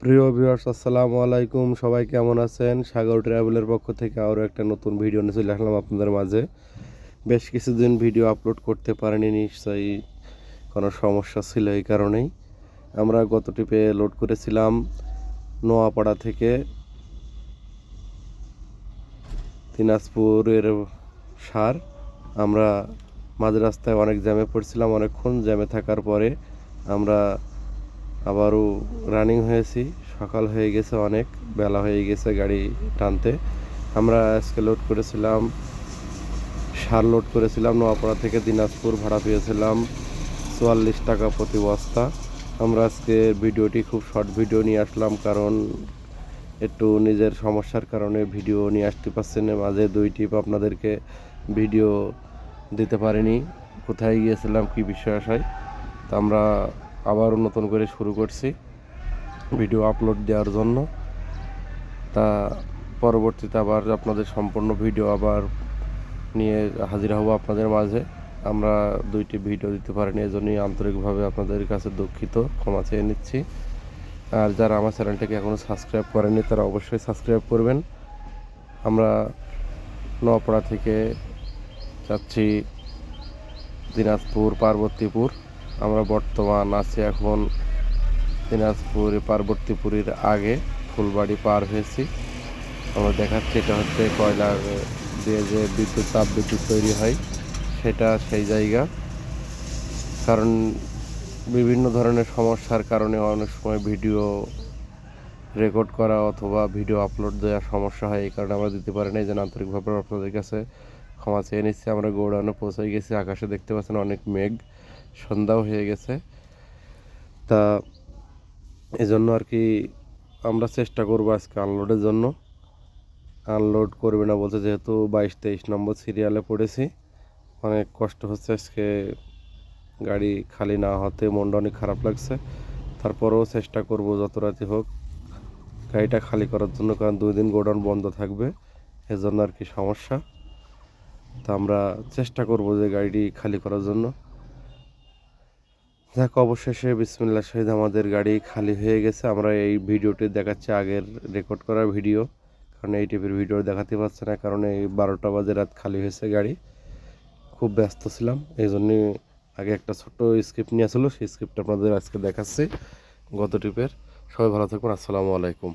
প্রিয় ভিউয়ার্স, আসসালামু আলাইকুম। সবাই কেমন আছেন? সাগর ট্রাভেলের পক্ষ থেকে আরও একটা নতুন ভিডিও নিয়ে চলে আসলাম আপনাদের মাঝে। বেশ কিছুদিন ভিডিও আপলোড করতে পারিনি, নিশ্চয়ই কোনো সমস্যা ছিল, এই কারণেই। আমরা গত ট্রিপে লোড করেছিলাম নোয়াপাড়া থেকে দিনাজপুরের সার। আমরা মাঝ রাস্তায় অনেক জ্যামে পড়ছিলাম। অনেকক্ষণ জ্যামে থাকার পরে আমরা আবারও রানিং হয়েছি। সকাল হয়ে গেছে, অনেক বেলা হয়ে গেছে গাড়ি টানতে। আমরা আজকে লোড করেছিলাম সার, লোড করেছিলাম নোয়াপাড়া থেকে দিনাজপুর। ভাড়া পেয়েছিলাম 44 টাকা প্রতি বস্তা। আমরা আজকে ভিডিওটি খুব শর্ট ভিডিও নিয়ে আসলাম, কারণ একটু নিজের সমস্যার কারণে ভিডিও নিয়ে আসতে পারছি না। মাঝে 2 ট্রিপ আপনাদেরকে ভিডিও দিতে পারিনি, কোথায় গিয়েছিলাম, কী বিষয় আসায়। তো আমরা আবারও নতুন করে শুরু করছি ভিডিও আপলোড দেওয়ার জন্য। তা পরবর্তীতে আবার আপনাদের সম্পূর্ণ ভিডিও আবার নিয়ে হাজির হব আপনাদের মাঝে। আমরা 2টি ভিডিও দিতে পারিনি, এজন্যই আন্তরিকভাবে আপনাদের কাছে দুঃখিত, ক্ষমা চেয়ে নিচ্ছি। আর যারা আমার চ্যানেলটাকে এখনও সাবস্ক্রাইব করেনি তারা অবশ্যই সাবস্ক্রাইব করবেন। আমরা নোয়াপাড়া থেকে যাচ্ছি দিনাজপুর পার্বতীপুর। আমরা বর্তমান আছি এখন দিনাজপুর পার্বতীপুরের আগে ফুলবাড়ি পার হয়েছি। আমরা দেখাচ্ছি, এটা হচ্ছে কয়লার দিয়ে যে তাপ বিদ্যুৎ তৈরি হয়, সেটা সেই জায়গা। কারণ বিভিন্ন ধরনের সমস্যার কারণে অনেক সময় ভিডিও রেকর্ড করা অথবা ভিডিও আপলোড দেওয়ার সমস্যা হয়, এই কারণে আমরা দিতে পারি না। এই জন্য আন্তরিকভাবে আপনাদের কাছে ক্ষমা চেয়ে নিচ্ছি। আমরা গৌড়ানো পৌঁছে গেছি। আকাশে দেখতে পাচ্ছেন অনেক মেঘ, সন্ধ্যাও হয়ে গেছে। তা এজন্য আর কি আমরা চেষ্টা করবো আজকে আনলোডের জন্য। আনলোড করবে না বলছে, যেহেতু 22-23 নম্বর সিরিয়ালে পড়েছি। অনেক কষ্ট হচ্ছে আজকে, গাড়ি খালি না হতে মনটা অনেক খারাপ লাগছে। তারপরেও চেষ্টা করব যত রাতে হোক গাড়িটা খালি করার জন্য, কারণ 2 দিন গোডাউন বন্ধ থাকবে, এজন্য আর কি সমস্যা। তা আমরা চেষ্টা করব যে গাড়িটি খালি করার জন্য। দেখ, অবশেষে বিসমিল্লাহর সহিত আমাদের গাড়ি খালি হয়ে গেছে। আমরা এই ভিডিওটি দেখাচ্ছি আগের রেকর্ড করা ভিডিও, কারণ এই টাইপের ভিডিও দেখাতে পারছে না, কারণ এই 12টা বাজে রাত খালি হয়েছে গাড়ি। খুব ব্যস্ত ছিলাম, এই জন্যে আগে একটা ছোট্ট স্ক্রিপ্ট নিয়ে আসলো, সেই স্ক্রিপ্ট আপনাদের আজকে দেখাচ্ছি গত ট্রিপের। সবাই ভালো থাকবেন, আসসালামু আলাইকুম।